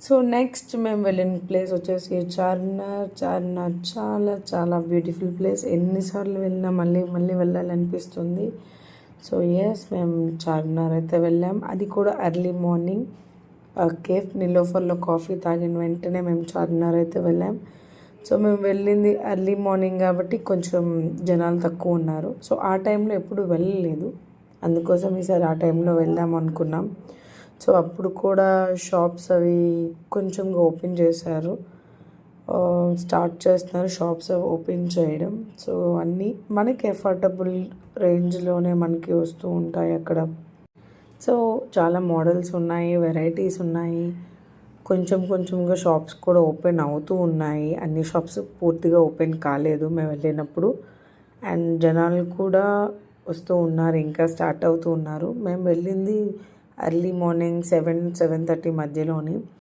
So next మేము వెళ్ళిన place వచ్చేసి చార్మినార్. చార్మినార్ చాలా చాలా బ్యూటిఫుల్ ప్లేస్. ఎన్నిసార్లు వెళ్ళినా మళ్ళీ మళ్ళీ వెళ్ళాలనిపిస్తుంది. సో ఎస్, మేము చార్మినార్ అయితే వెళ్ళాం. అది కూడా ఎర్లీ మార్నింగ్ కేఫ్ నిలోఫర్లో కాఫీ తాగిన వెంటనే మేము చార్మినార్ అయితే వెళ్ళాం. సో మేము వెళ్ళింది ఎర్లీ మార్నింగ్ కాబట్టి కొంచెం జనాలు తక్కువ ఉన్నారు. సో ఆ టైంలో ఎప్పుడు వెళ్ళలేదు, అందుకోసం ఈసారి ఆ టైంలో వెళ్దాం అనుకున్నాం. సో అప్పుడు కూడా షాప్స్ అవి కొంచెం ఓపెన్ చేశారు, స్టార్ట్ చేస్తున్నారు షాప్స్ ఓపెన్ చేయడం. సో అన్నీ మనకి ఎఫోర్డబుల్ రేంజ్లోనే మనకి వస్తూ ఉంటాయి అక్కడ. సో చాలా మోడల్స్ ఉన్నాయి, వెరైటీస్ ఉన్నాయి. కొంచెం కొంచెంగా షాప్స్ కూడా ఓపెన్ అవుతూ ఉన్నాయి. అన్ని షాప్స్ పూర్తిగా ఓపెన్ కాలేదు మేము వెళ్ళినప్పుడు. అండ్ జనాలు కూడా వస్తూ ఉన్నారు, ఇంకా స్టార్ట్ అవుతూ ఉన్నారు. మేము వెళ్ళింది ఎర్లీ మార్నింగ్ 7-7:30 మధ్యలోని.